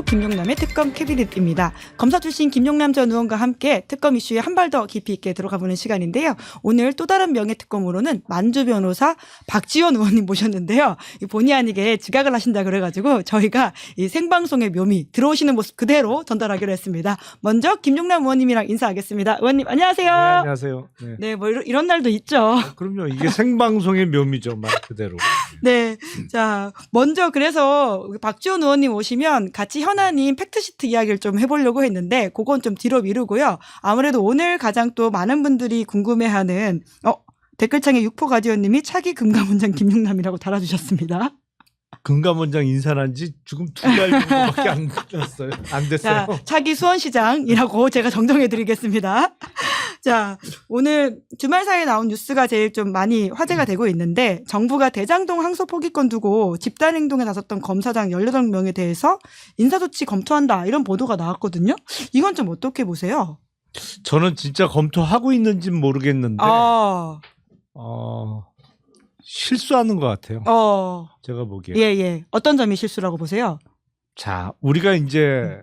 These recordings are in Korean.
김용남의 특검 캐비닛입니다. 검사 출신 김용남 전 의원과 함께 특검 이슈에 한 발 더 깊이 있게 들어가보는 시간인데요. 오늘 또 다른 명예특검으로는 만주 변호사 박지원 의원님 모셨는데요. 본의 아니게 지각을 하신다 그래가지고 저희가 이 생방송의 묘미 들어오시는 모습 그대로 전달하기로 했습니다. 먼저 김용남 의원님이랑 인사하겠습니다. 의원님 안녕하세요. 네, 안녕하세요. 네. 네, 뭐 이런 날도 있죠. 그럼요. 이게 생방송의 묘미죠, 말 그대로. 네. 자, 먼저 그래서 박지원 의원님 오시면 같이 현안인 팩트시트 이야기를 좀 해보려고 했는데 그건 좀 뒤로 미루고요. 아무래도 오늘 가장 또 많은 분들이 궁금해하는 댓글창에 육포 가디언님이 차기 금감원장 김용남이라고 달아주셨습니다. 금감원장 인사한 지 지금 2달 정도밖에 안 됐어요. 안 됐어요. 자, 차기 수원시장이라고 제가 정정해드리겠습니다. 자, 오늘 주말 사이에 나온 뉴스가 제일 좀 많이 화제가 되고 있는데 정부가 대장동 항소 포기권 두고 집단행동에 나섰던 검사장 18명에 대해서 인사조치 검토한다 이런 보도가 나왔거든요. 이건 좀 어떻게 보세요? 저는 진짜 검토하고 있는지는 모르겠는데 실수하는 것 같아요. 제가 보기에. 예. 어떤 점이 실수라고 보세요? 자, 우리가 이제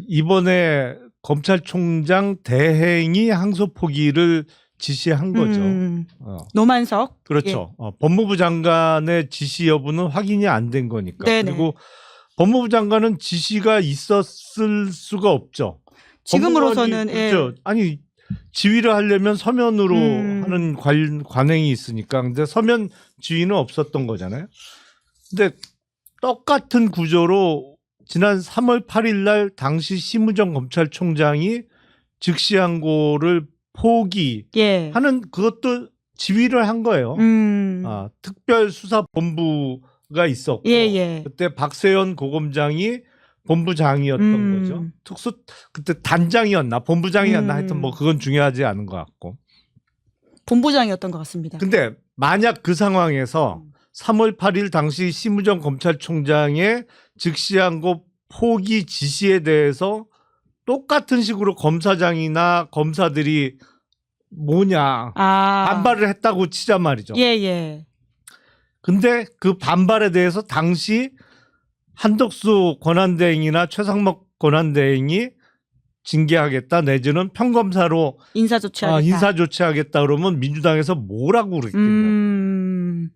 이번에 검찰총장 대행이 항소 포기를 지시한 거죠. 노만석. 그렇죠. 법무부 장관의 지시 여부는 확인이 안 된 거니까. 네네. 그리고 법무부 장관은 지시가 있었을 수가 없죠. 지금으로서는 그렇죠. 아니 지휘를 하려면 서면으로 하는 관행이 있으니까. 근데 서면 지휘는 없었던 거잖아요. 근데 똑같은 구조로 지난 3월 8일 날 당시 심우정 검찰총장이 즉시항고를 포기하는 그것도 지휘를 한 거예요. 특별수사본부가 있었고 그때 박세현 고검장이 본부장이었던 거죠. 그때 단장이었나 본부장이었나 하여튼 뭐 그건 중요하지 않은 것 같고. 본부장이었던 것 같습니다. 근데 만약 그 상황에서 3월 8일 당시 심우정 검찰총장의 즉시항고 포기 지시에 대해서 똑같은 식으로 검사장이나 검사들이 반발을 했다고 치자 말이죠. 근데 그 반발에 대해서 당시 한덕수 권한대행이나 최상목 권한대행이 징계하겠다 내지는 평검사로 인사조치하겠다 그러면 민주당에서 뭐라고 그랬겠냐.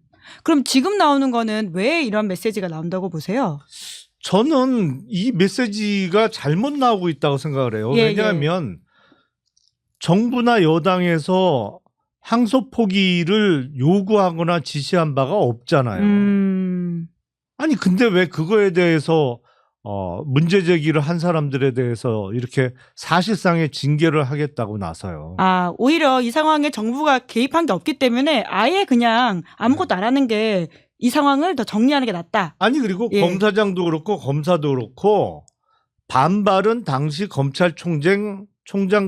그럼 지금 나오는 거는 왜 이런 메시지가 나온다고 보세요? 저는 이 메시지가 잘못 나오고 있다고 생각을 해요. 왜냐하면 정부나 여당에서 항소 포기를 요구하거나 지시한 바가 없잖아요. 아니 근데 왜 그거에 대해서 문제 제기를 한 사람들에 대해서 이렇게 사실상의 징계를 하겠다고 나서요. 오히려 이 상황에 정부가 개입한 게 없기 때문에 아예 그냥 아무것도 안 하는 게 이 상황을 더 정리하는 게 낫다. 아니 그리고 검사장도 그렇고 검사도 그렇고 반발은 당시 검찰총장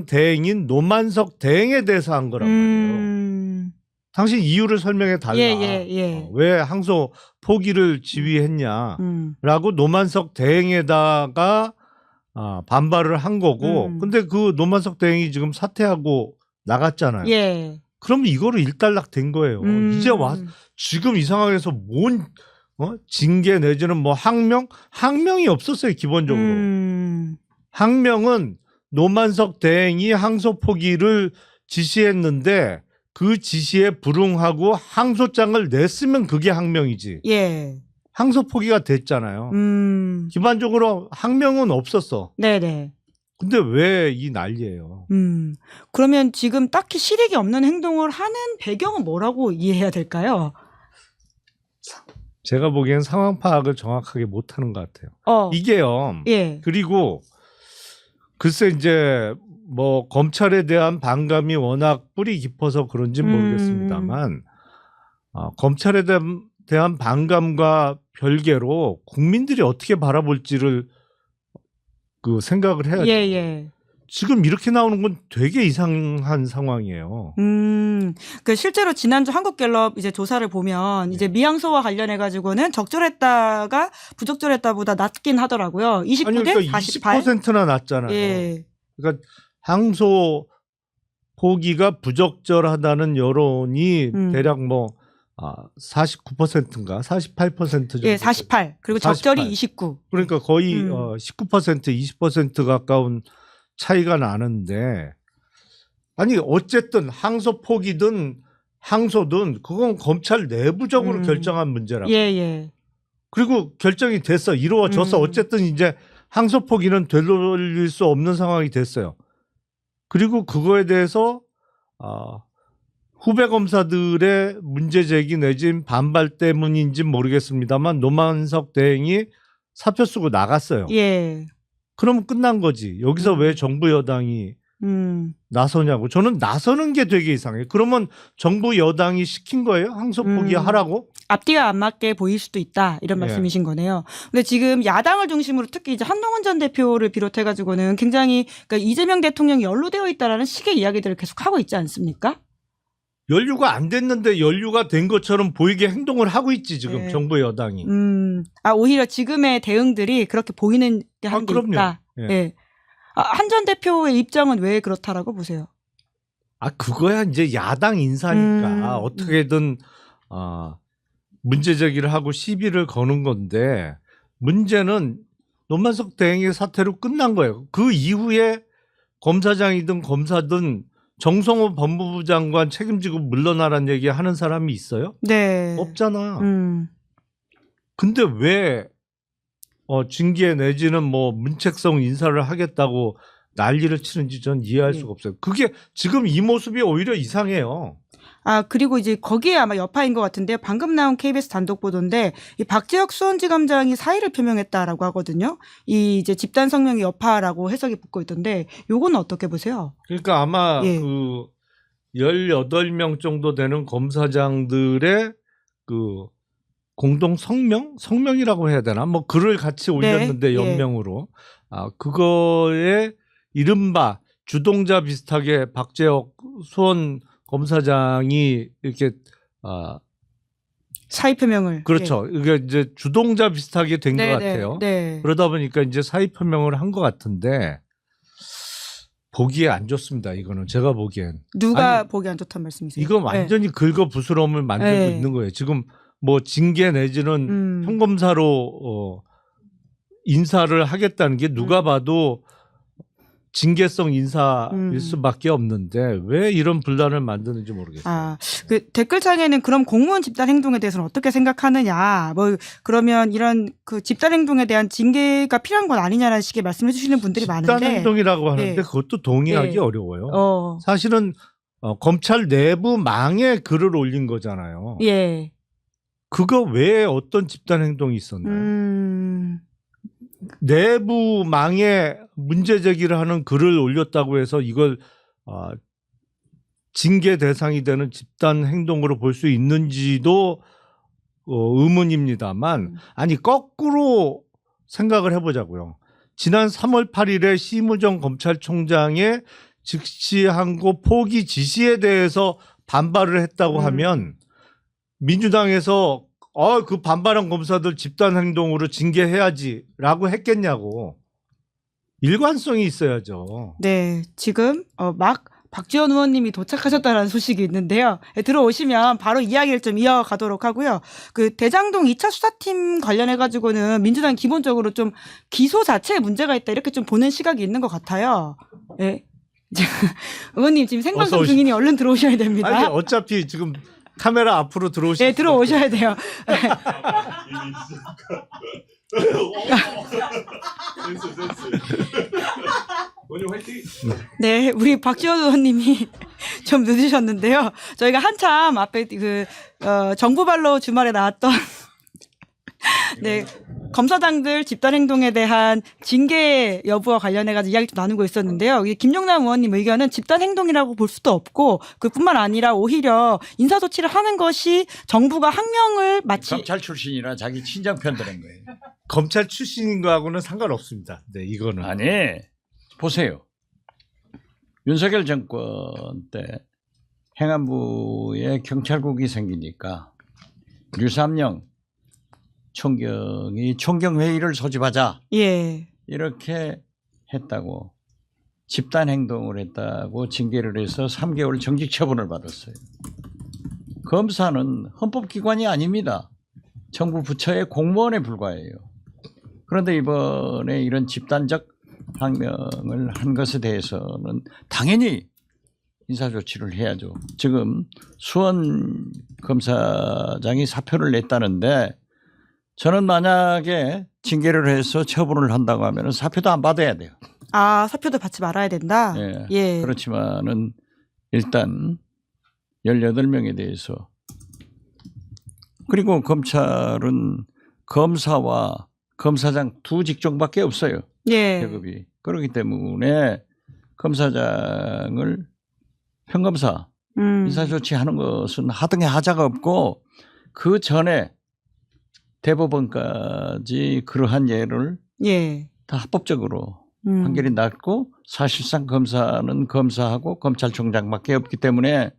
대행인 노만석 대행에 대해서 한 거란 말이에요. 당신 이유를 설명해 달라. 왜 항소 포기를 지휘했냐라고 노만석 대행에다가 반발을 한 거고. 근데 그 노만석 대행이 지금 사퇴하고 나갔잖아요. 그럼 이거로 일단락 된 거예요. 이제 지금 이 상황에서 뭔 징계 내지는 뭐 항명이 없었어요. 기본적으로. 항명은 노만석 대행이 항소 포기를 지시했는데 그 지시에 불응하고 항소장을 냈으면 그게 항명이지. 항소 포기가 됐잖아요. 기본적으로 항명은 없었어. 네네. 근데 왜 이 난리예요? 그러면 지금 딱히 실익이 없는 행동을 하는 배경은 뭐라고 이해해야 될까요? 제가 보기엔 상황 파악을 정확하게 못하는 것 같아요. 이게요. 그리고 글쎄 이제 뭐 검찰에 대한 반감이 워낙 뿌리 깊어서 그런지 모르겠습니다만 검찰에 대한 반감과 별개로 국민들이 어떻게 바라볼지를 생각을 해야죠. 지금 이렇게 나오는 건 되게 이상한 상황이에요. 실제로 지난주 한국갤럽 이제 조사를 보면 이제 미항소와 관련해 가지고는 적절했다가 부적절했다보다 낮긴 하더라고요. 29대 그러니까 20%나 낮잖아요. 그러니까 항소 포기가 부적절하다는 여론이 대략 뭐 49%인가 48% 정도. 예, 48. 그리고 적절히 48. 29. 그러니까 거의 19% 20% 가까운 차이가 나는데 아니 어쨌든 항소폭이든 항소든 그건 검찰 내부적으로 결정한 문제라고. 예, 예. 그리고 결정이 됐어. 이루어져서 어쨌든 이제 항소폭이는 되돌릴 수 없는 상황이 됐어요. 그리고 그거에 대해서 후배 검사들의 문제 제기 내진 반발 때문인지 모르겠습니다만 노만석 대행이 사표 쓰고 나갔어요. 예. 그러면 끝난 거지. 여기서 왜 정부 여당이 나서냐고. 저는 나서는 게 되게 이상해요. 그러면 정부 여당이 시킨 거예요? 항소포기 하라고? 앞뒤가 안 맞게 보일 수도 있다. 이런 예. 말씀이신 거네요. 근데 지금 야당을 중심으로 특히 이제 한동훈 전 대표를 비롯해가지고는 굉장히 그러니까 이재명 대통령이 연루되어 있다라는 식의 이야기들을 계속 하고 있지 않습니까? 연루가 안 됐는데 연루가 된 것처럼 보이게 행동을 하고 있지 지금 예. 정부 여당이. 오히려 지금의 대응들이 그렇게 보이는 게 하는 게 그럼요. 있다. 예. 예. 한 전 대표의 입장은 왜 그렇다라고 보세요? 그거야 이제 야당 인사니까 어떻게든 문제 제기를 하고 시비를 거는 건데 문제는 노만석 대행의 사태로 끝난 거예요. 그 이후에 검사장이든 검사든 정성호 법무부 장관 책임지고 물러나란 얘기 하는 사람이 있어요? 네. 없잖아. 근데 왜 징계 내지는 뭐 문책성 인사를 하겠다고 난리를 치는지 전 이해할 수가 없어요. 그게 지금 이 모습이 오히려 이상해요. 그리고 이제 거기에 아마 여파인 것 같은데요. 방금 나온 KBS 단독 보도인데 이 박재혁 수원지검장이 사의를 표명했다라고 하거든요. 이 이제 집단 성명의 여파라고 해석이 붙고 있던데 요거는 어떻게 보세요? 그러니까 아마 예. 그 18명 정도 되는 검사장들의 그 공동 성명이라고 해야 되나? 뭐 글을 같이 올렸는데 네. 연명으로. 그거에 이른바 주동자 비슷하게 박재혁 수원 검사장이 이렇게 사의 표명을. 그렇죠. 이게 이제 주동자 비슷하게 된 것 네, 같아요. 네. 그러다 보니까 이제 사의 표명을 한 것 같은데 보기에 안 좋습니다. 이거는 제가 보기엔. 누가 보기 안 좋다는 말씀이세요? 이건 완전히 긁어 부스럼을 만들고 네. 있는 거예요. 지금 뭐 징계 내지는 평검사로 인사를 하겠다는 게 누가 봐도 징계성 인사일 수밖에 없는데 왜 이런 분란을 만드는지 모르겠어요. 그 댓글창에는 그럼 공무원 집단 행동에 대해서는 어떻게 생각하느냐, 뭐 그러면 이런 그 집단 행동에 대한 징계가 필요한 건 아니냐라는 식의 말씀을 해주시는 분들이 많은데 집단 행동이라고 하는데 네. 그것도 동의하기 네. 어려워요. 사실은 검찰 내부 망에 글을 올린 거잖아요. 예. 그거 외에 어떤 집단 행동이 있었나요? 내부 망에 문제 제기를 하는 글을 올렸다고 해서 이걸 징계 대상이 되는 집단 행동으로 볼 수 있는지도 의문입니다만 아니 거꾸로 생각을 해보자고요. 지난 3월 8일에 심우정 검찰총장의 즉시항고 포기 지시에 대해서 반발을 했다고 하면 민주당에서 그 반발한 검사들 집단 행동으로 징계해야지라고 했겠냐고. 일관성이 있어야죠. 네, 지금 막 박지원 의원님이 도착하셨다는 소식이 있는데요. 들어오시면 바로 이야기를 좀 이어가도록 하고요. 그 대장동 2차 수사팀 관련해 가지고는 민주당 기본적으로 좀 기소 자체에 문제가 있다 이렇게 좀 보는 시각이 있는 것 같아요. 네. 의원님 지금 생방송 중이니 얼른 들어오셔야 됩니다. 아니 어차피 지금 카메라 앞으로 들어오시면 네, 들어오셔야 돼요. 네, 우리 박지원 의원님이 좀 늦으셨는데요. 저희가 한참 앞에 정부발로 주말에 나왔던 네, 검사장들 집단 행동에 대한 징계 여부와 관련해가지고 이야기 좀 나누고 있었는데요. 김용남 의원님 의견은 집단 행동이라고 볼 수도 없고 그뿐만 아니라 오히려 인사조치를 하는 것이 정부가 항명을 마치 검찰 출신이라 자기 친정 편 드는 거예요. 검찰 출신인 거하고는 상관없습니다. 네, 이거는. 아니 보세요. 윤석열 정권 때 행안부에 경찰국이 생기니까 류삼영 총경이 총경회의를 소집하자. 예. 이렇게 했다고 집단 행동을 했다고 징계를 해서 3개월 정직 처분을 받았어요. 검사는 헌법기관이 아닙니다. 정부 부처의 공무원에 불과해요. 그런데 이번에 이런 집단적 항명을 한 것에 대해서는 당연히 인사조치를 해야죠. 지금 수원 검사장이 사표를 냈다는데 저는 만약에 징계를 해서 처분을 한다고 하면 사표도 안 받아야 돼요. 아, 사표도 받지 말아야 된다. 예. 예. 그렇지만은 일단 18명에 대해서 그리고 검찰은 검사와 검사장 두 직종밖에 없어요. 예. 계급이. 그렇기 때문에 검사장을 평검사 인사조치하는 것은 하등의 하자가 없고 그 전에 대법원까지 그러한 예를 예. 다 합법적으로 판결이 났고 사실상 검사는 검사하고 검찰총장밖에 없기 때문에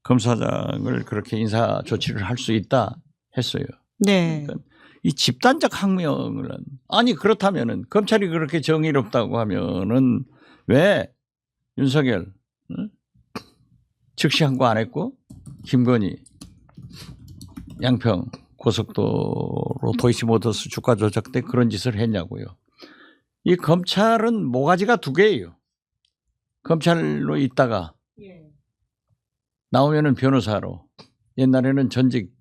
검사장을 그렇게 인사 조치를 할 수 있다 했어요. 네. 그러니까 이 집단적 항명을 아니 그렇다면은 검찰이 그렇게 정의롭다고 하면은 왜 윤석열 즉시 항고 안 했고 김건희 양평 고속도로 도이치모터스 주가 조작 때 그런 짓을 했냐고요. 이 검찰은 모가지가 두 개예요. 검찰로 있다가 나오면은 변호사로 옛날에는 전직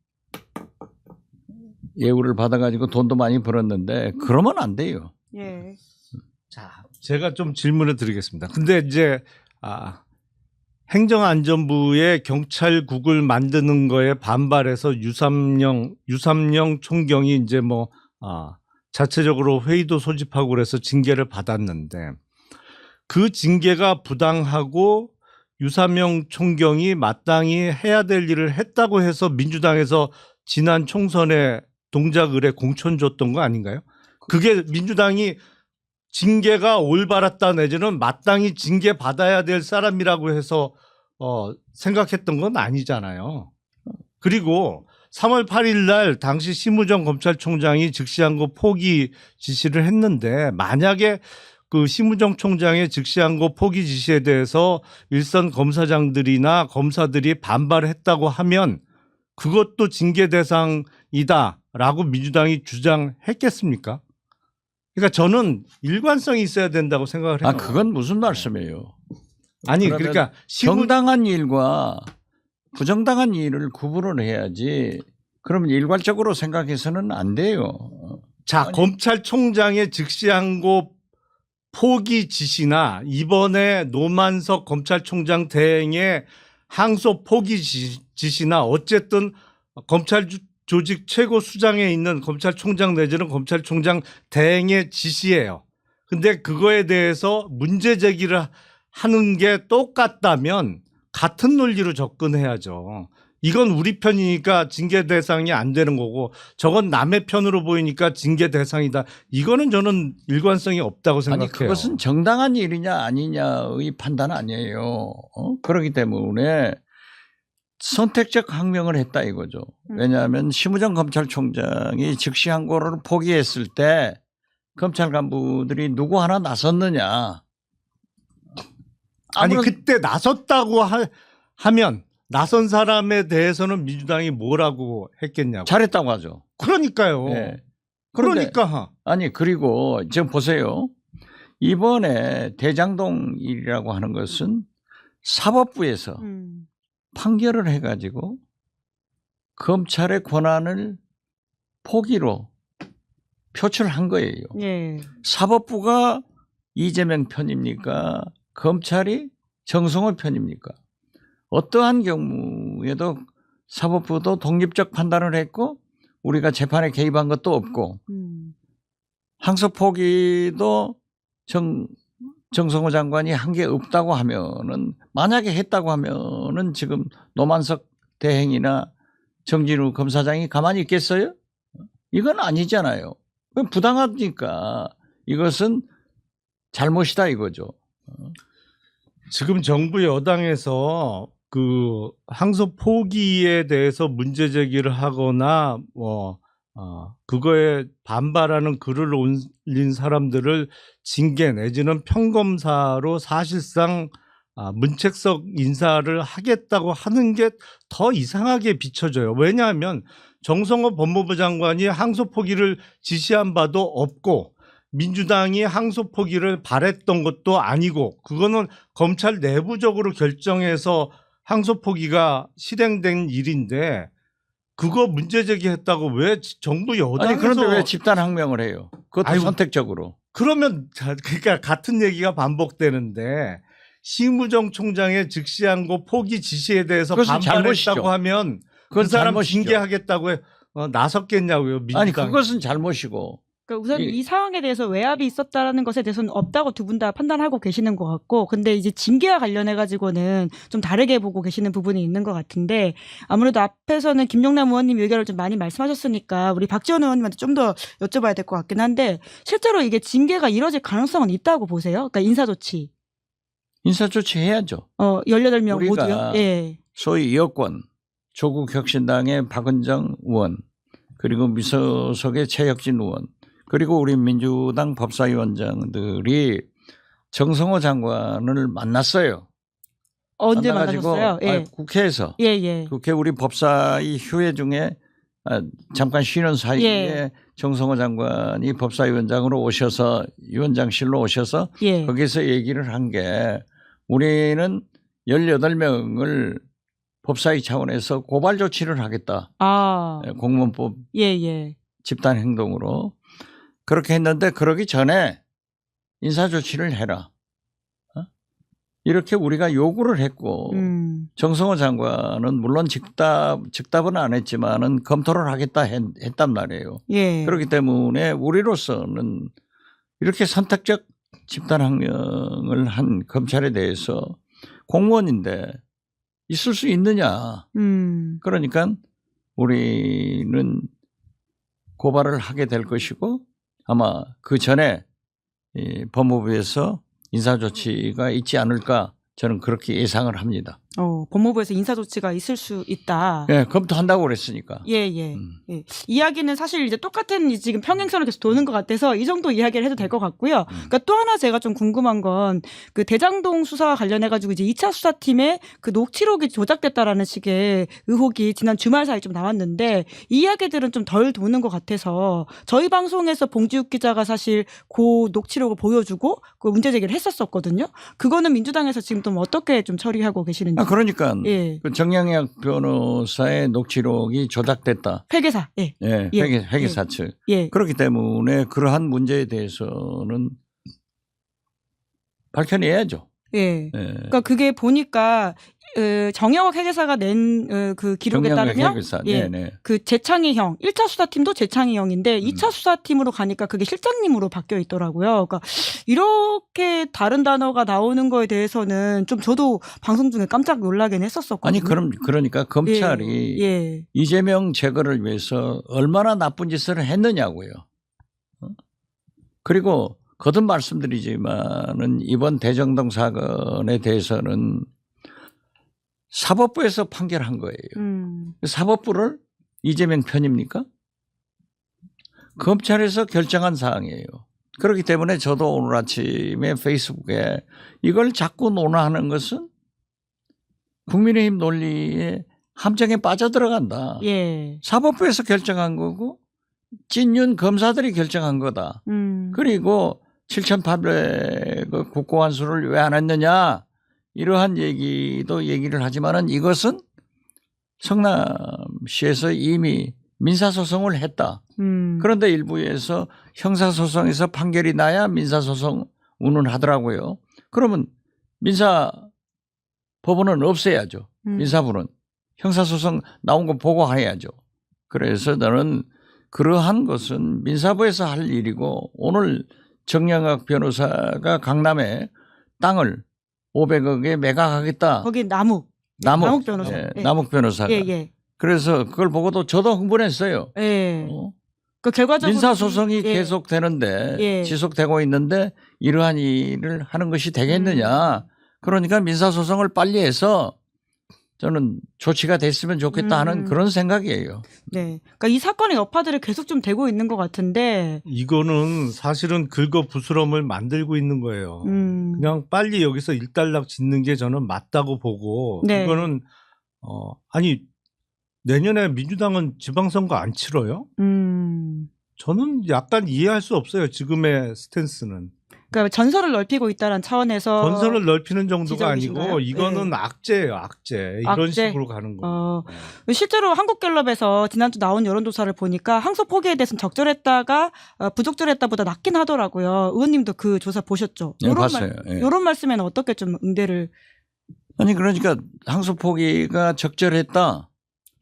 예우를 받아가지고 돈도 많이 벌었는데 그러면 안 돼요. 예. 자, 제가 좀 질문을 드리겠습니다. 근데 이제 행정안전부의 경찰국을 만드는 거에 반발해서 유삼영 총경이 이제 자체적으로 회의도 소집하고 그래서 징계를 받았는데 그 징계가 부당하고 유삼영 총경이 마땅히 해야 될 일을 했다고 해서 민주당에서 지난 총선에 동작 의뢰 공천 줬던 거 아닌가요? 그게 민주당이 징계가 올바랐다 내지는 마땅히 징계 받아야 될 사람이라고 해서 생각했던 건 아니잖아요. 그리고 3월 8일 날 당시 심우정 검찰총장이 즉시항고 포기 지시를 했는데 만약에 그 심우정 총장의 즉시항고 포기 지시에 대해서 일선 검사장들이나 검사들이 반발을 했다고 하면 그것도 징계 대상이다라고 민주당이 주장했겠습니까? 그러니까 저는 일관성이 있어야 된다고 생각을 해요. 그건 무슨 말씀이에요? 아니 그러니까 정당한 일과 부정당한 일을 구분을 해야지. 그럼 일괄적으로 생각해서는 안 돼요. 자, 검찰총장의 즉시항고 포기 지시나 이번에 노만석 검찰총장 대행의 항소 포기 지시나 어쨌든 검찰 조직 최고 수장에 있는 검찰총장 내지는 검찰총장 대행의 지시예요. 근데 그거에 대해서 문제 제기를 하는 게 똑같다면 같은 논리로 접근해야죠. 이건 우리 편이니까 징계 대상이 안 되는 거고 저건 남의 편으로 보이니까 징계 대상이다. 이거는 저는 일관성이 없다고 생각해요. 아니 그것은 정당한 일이냐 아니냐의 판단 아니에요. 그렇기 때문에 선택적 항명을 했다 이거죠. 왜냐하면 심우정 검찰총장이 즉시 항고를 포기했을 때 검찰 간부들이 누구 하나 나섰느냐. 아니 그때 나섰다고 하면 나선 사람에 대해서는 민주당이 뭐라고 했겠냐고. 잘했다고 하죠. 그러니까요. 네. 그러니까. 아니 그리고 지금 보세요. 이번에 대장동 일이라고 하는 것은 사법부에서 판결을 해가지고 검찰의 권한을 포기로 표출한 거예요. 예. 사법부가 이재명 편입니까? 검찰이 정성호 편입니까? 어떠한 경우에도 사법부도 독립적 판단을 했고 우리가 재판에 개입한 것도 없고 항소 포기도 정성호 장관이 한 게 없다고 하면은 만약에 했다고 하면은 지금 노만석 대행이나 정진우 검사장이 가만히 있겠어요? 이건 아니잖아요. 부당하니까 이것은 잘못이다 이거죠. 지금 정부 여당에서 그 항소 포기에 대해서 문제 제기를 하거나 그거에 반발하는 글을 올린 사람들을 징계 내지는 평검사로 사실상 문책석 인사를 하겠다고 하는 게 더 이상하게 비춰져요. 왜냐하면 정성호 법무부 장관이 항소 포기를 지시한 바도 없고 민주당이 항소 포기를 바랬던 것도 아니고 그거는 검찰 내부적으로 결정해서 항소 포기가 실행된 일인데 그거 문제 제기했다고 왜 정부 여당에서 아니 그런데 왜 집단항명을 해요? 그것도 아이고, 선택적으로. 그러면 그러니까 같은 얘기가 반복되는데 심우정 총장의 즉시항고 포기 지시에 대해서 그것은 반발했다고 잘못이죠. 하면 그 그건 사람 잘못이죠. 징계하겠다고 나섰겠냐고요. 민주당. 아니 그것은 잘못이고. 그러니까 우선 이- 이 상황에 대해서 외압이 있었다라는 것에 대해서는 없다고 두 분 다 판단하고 계시는 것 같고, 근데 이제 징계와 관련해 가지고는 좀 다르게 보고 계시는 부분이 있는 것 같은데, 아무래도 앞에서는 김용남 의원님 의견을 좀 많이 말씀하셨으니까 우리 박지원 의원님한테 좀 더 여쭤봐야 될 것 같긴 한데, 실제로 이게 징계가 이뤄질 가능성은 있다고 보세요? 그러니까 인사조치. 인사조치 해야죠. 18명 우리가 모두요? 예. 소위 여권, 조국 혁신당의 박은정 의원, 그리고 미소속의 최혁진 의원, 그리고 우리 민주당 법사위원장들이 정성호 장관을 만났어요. 언제 만나가지고 만나셨어요? 예. 국회에서. 예, 예. 국회 우리 법사위 휴회 중에 잠깐 쉬는 사이에 예. 정성호 장관이 법사위원장으로 오셔서 위원장실로 오셔서 예. 거기서 얘기를 한 게 우리는 18명을 법사위 차원에서 고발 조치를 하겠다. 공무원법 예, 예. 집단 행동으로 그렇게 했는데 그러기 전에 인사 조치를 해라. 이렇게 우리가 요구를 했고 정성호 장관은 물론 즉답은 안 했지만은 검토를 하겠다 했단 말이에요. 예. 그렇기 때문에 우리로서는 이렇게 선택적 집단항명을 한 검찰에 대해서 공무원인데 있을 수 있느냐. 그러니까 우리는 고발을 하게 될 것이고 아마 그 전에 법무부에서 인사조치가 있지 않을까 저는 그렇게 예상을 합니다. 법무부에서 인사조치가 있을 수 있다. 예, 검토한다고 그랬으니까. 예, 예. 예. 이야기는 사실 이제 똑같은 지금 평행선을 계속 도는 것 같아서 이 정도 이야기를 해도 될 것 같고요. 그러니까 또 하나 제가 좀 궁금한 건 그 대장동 수사와 관련해가지고 이제 2차 수사팀에 그 녹취록이 조작됐다라는 식의 의혹이 지난 주말 사이 좀 나왔는데 이 이야기들은 좀 덜 도는 것 같아서 저희 방송에서 봉지욱 기자가 사실 그 녹취록을 보여주고 그 문제 제기를 했었거든요. 그거는 민주당에서 지금 좀 어떻게 좀 처리하고 계시는지. 그러니까 예. 그 정영학 변호사의 녹취록이 조작됐다. 회계사. 예. 예, 예. 회계사 측. 예. 그렇기 때문에 그러한 문제에 대해서는 밝혀내야죠. 예. 예. 그러니까 그게 보니까 정영학 회계사가 낸 그 기록에 정영학 따르면 회계사. 예. 네네. 그 재창희형 1차 수사팀도 재창희형인데 2차 수사팀으로 가니까 그게 실장님으로 바뀌어 있더라고요. 그러니까 이렇게 다른 단어가 나오는 거에 대해서는 좀 저도 방송 중에 깜짝 놀라긴 했었었거든요. 아니 그러니까 검찰이 예. 이재명 제거를 위해서 얼마나 나쁜 짓을 했느냐고요. 그리고 거듭 말씀드리지만은 이번 대정동 사건에 대해서는 사법부에서 판결한 거예요. 사법부를 이재명 편입니까? 검찰에서 결정한 사항이에요. 그렇기 때문에 저도 오늘 아침에 페이스북에 이걸 자꾸 논하는 것은 국민의힘 논리의 함정에 빠져들어간다. 예. 사법부에서 결정한 거고 찐윤 검사들이 결정한 거다. 그리고 7,800억 국고환수를 왜 안 했느냐 이러한 얘기를 하지만은 이것은 성남시에서 이미 민사소송을 했다. 그런데 일부에서 형사소송에서 판결이 나야 민사소송 운운하더라고요. 그러면 민사법원은 없애야죠. 민사부는 형사소송 나온 거 보고 해야죠. 그래서 저는 그러한 것은 민사부에서 할 일이고 오늘 정영학 변호사가 강남에 땅을 500억에 매각하겠다. 거기 남욱 변호사. 예, 예. 남욱 변호사가. 예. 그래서 그걸 보고도 저도 흥분했어요. 예. 그 결과적으로 민사소송이 예. 계속되는데 예. 지속되고 있는데 이러한 일을 하는 것이 되겠느냐. 그러니까 민사소송을 빨리 해서 저는 조치가 됐으면 좋겠다 하는 그런 생각이에요. 네. 그러니까 이 사건의 여파들이 계속 좀 되고 있는 것 같은데. 이거는 사실은 긁어 부스럼을 만들고 있는 거예요. 그냥 빨리 여기서 일단락 짓는 게 저는 맞다고 보고 네. 이거는 아니 내년에 민주당은 지방선거 안 치러요? 저는 약간 이해할 수 없어요. 지금의 스탠스는. 그러니까 전설을 넓히고 있다는 차원에서 전선을 넓히는 정도가 지적이신가요? 아니고 이거는 네. 악재예요. 악재. 이런 악재? 식으로 가는 거예요. 실제로 한국갤럽에서 지난주 나온 여론조사를 보니까 항소 포기에 대해서는 적절했다가 부적절했다보다 낮긴 하더라고요. 의원님도 그 조사 보셨죠? 네, 봤어요. 이런 말씀에는 어떻게 좀 응대를? 아니 그러니까 항소 포기가 적절했다.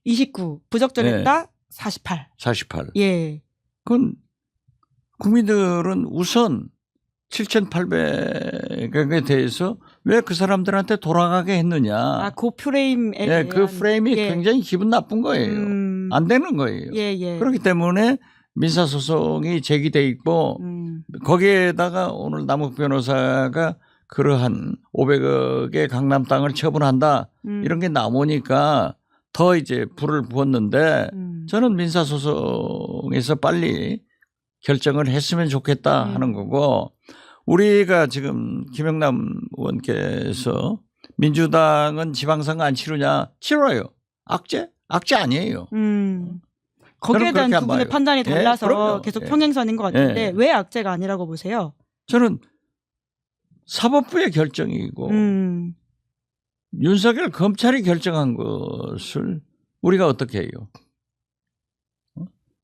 29, 부적절했다 48. 48. 예. 그건 국민들은 우선 7,800에 대해서 왜 그 사람들한테 돌아가게 했느냐. 그 프레임에 대한. 그 프레임이 굉장히 기분 나쁜 거예요. 안 되는 거예요. 예. 그렇기 때문에 민사소송이 제기돼 있고 거기에다가 오늘 남욱 변호사가 그러한 500억의 강남 땅을 처분한다 이런 게 나오니까 더 이제 불을 부었는데 저는 민사소송에서 빨리 결정을 했으면 좋겠다 하는 거고 우리가 지금 김영남 의원께서 민주당은 지방선거 안 치르냐? 치러요. 악재? 악재 아니에요. 거기에 대한 두 분의 판단이 달라서 계속 평행선인 것 같은데 왜 악재가 아니라고 보세요? 저는 사법부의 결정이고 윤석열 검찰이 결정한 것을 우리가 어떻게 해요?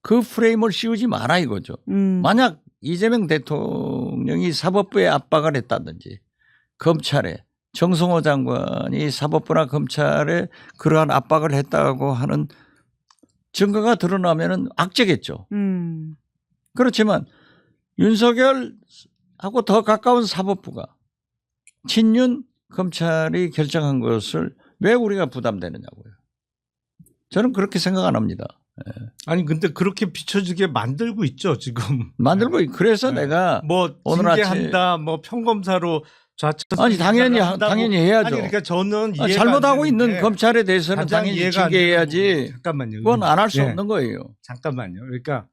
그 프레임을 씌우지 마라 이거죠. 만약 이재명 대통령이 사법부에 압박을 했다든지 검찰에 정성호 장관이 사법부나 검찰에 그러한 압박을 했다고 하는 증거가 드러나면은 악재겠죠. 그렇지만 윤석열하고 더 가까운 사법부가 친윤 검찰이 결정한 것을 왜 우리가 부담되느냐고요. 저는 그렇게 생각 안 합니다. 아니 근데 그렇게 비춰지게 만들고 있죠 지금. 만들고 그래서 내가 뭐 오늘 징계한다, 뭐 평검사로 좌천. 아니 당연히 해야죠. 아니 그러니까 저는 잘못하고 있는 검찰에 대해서는 당연히 이해가 안 징계해야지. 잠깐만요. 그건 안 할 수 없는 거예요. 잠깐만요. 그러니까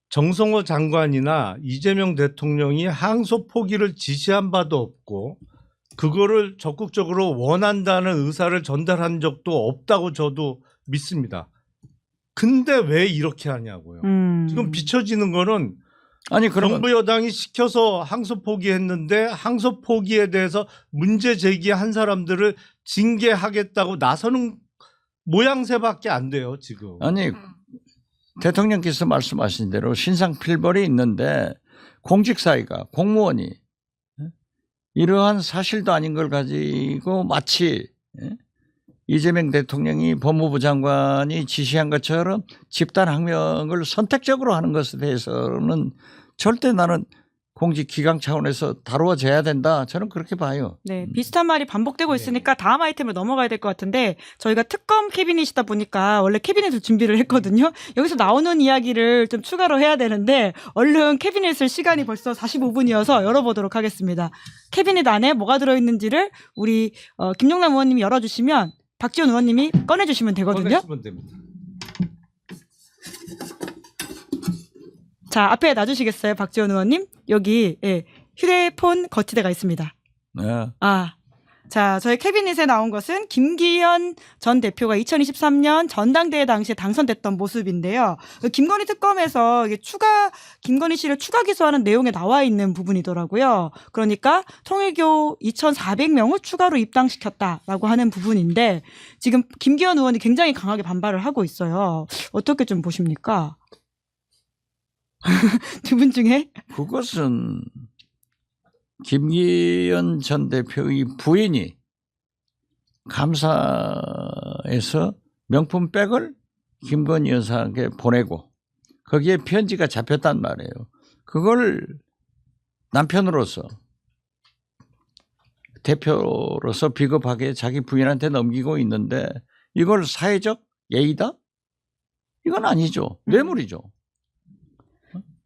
정성호 장관이나 이재명 대통령이 항소 포기를 지시한 바도 없고 그거를 적극적으로 원한다는 의사를 전달한 적도 없다고 저도 믿습니다. 근데 왜 이렇게 하냐고요. 지금 비춰지는 거는 아니 그러면 정부 여당이 시켜서 항소 포기했는데 항소 포기에 대해서 문제 제기한 사람들을 징계하겠다고 나서는 모양새밖에 안 돼요 지금. 아니 대통령께서 말씀하신 대로 신상필벌이 있는데 공직사회가 공무원이 이러한 사실도 아닌 걸 가지고 마치 이재명 대통령이 법무부 장관이 지시한 것처럼 집단항명을 선택적으로 하는 것에 대해서는 절대 나는 공직기강 차원에서 다루어져야 된다. 저는 그렇게 봐요. 네, 비슷한 말이 반복되고 있으니까 다음 아이템을 넘어가야 될 것 같은데 저희가 특검 캐비닛이다 보니까 원래 캐비닛을 준비를 했거든요. 여기서 나오는 이야기를 좀 추가로 해야 되는데 얼른 캐비닛을 시간이 벌써 45분이어서 열어보도록 하겠습니다. 캐비닛 안에 뭐가 들어있는지를 우리 김용남 의원님이 열어주시면 박지원 의원님이 꺼내주시면 되거든요. 꺼내시면 됩니다. 자, 앞에 놔주시겠어요, 박지원 의원님? 여기 휴대폰 거치대가 있습니다. 네. 자, 저희 캐비닛에 나온 것은 김기현 전 대표가 2023년 전당대회 당시에 당선됐던 모습인데요. 김건희 특검에서 이게 김건희 씨를 추가 기소하는 내용에 나와 있는 부분이더라고요. 그러니까 통일교 2,400명을 추가로 입당시켰다라고 하는 부분인데 지금 김기현 의원이 굉장히 강하게 반발을 하고 있어요. 어떻게 좀 보십니까? 두 분 중에? 그것은 김기현 전 대표의 부인이 감사에서 명품백을 김건희 여사에게 보내고 거기에 편지가 잡혔단 말이에요. 그걸 남편으로서 대표로서 비겁하게 자기 부인한테 넘기고 있는데 이걸 사회적 예의다? 이건 아니죠. 뇌물이죠.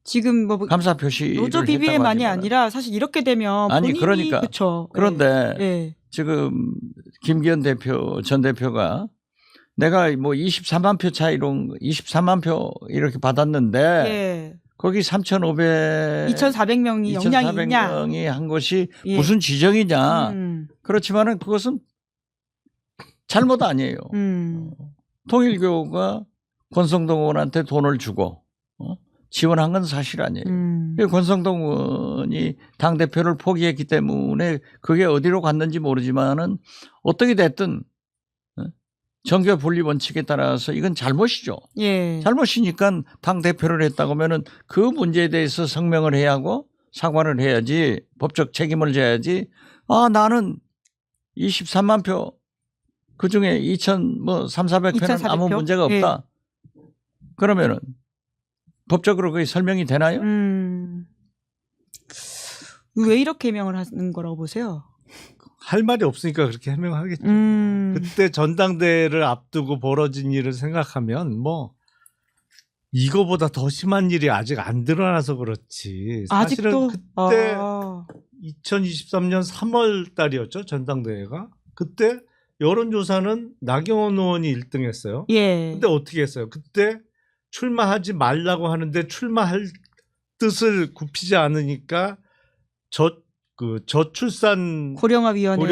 지금 감사 표시를 노조 BBM만이 아니라 사실 이렇게 되면 아니 본인이 그러니까 그쵸. 그런데 네. 지금 김기현 전 대표가 내가 뭐 23만 표 차이로 23만 표 이렇게 받았는데 예. 거기 2,400명이 영향이 있냐? 2,400명이 한 것이 예. 무슨 지정이냐? 그렇지만은 그것은 잘못 아니에요. 통일교가 권성동 의원한테 돈을 주고 지원한 건 사실 아니에요. 권성동 의원이 당대표를 포기했기 때문에 그게 어디로 갔는지 모르지만은 어떻게 됐든 정교 분리 원칙에 따라서 이건 잘못이죠. 예. 잘못이니까 당대표를 했다고 하면은 그 문제에 대해서 성명을 해야 하고 사과를 해야지 법적 책임을 져야지 나는 23만 표 그중에 2,300표는 아무 2,400표? 문제가 없다. 그러면은 법적으로 그게 설명이 되나요? 왜 이렇게 해명을 하는 거라고 보세요? 할 말이 없으니까 그렇게 해명하겠죠. 그때 전당대회를 앞두고 벌어진 일을 생각하면 뭐 이거보다 더 심한 일이 아직 안 드러나서 그렇지. 사실은 아직도? 그때 2023년 3월 달이었죠. 전당대회가. 그때 여론조사는 나경원 의원이 1등 했어요. 예. 근데 어떻게 했어요? 그때 출마하지 말라고 하는데 출마할 뜻을 굽히지 않으니까 저출산 고령화위원회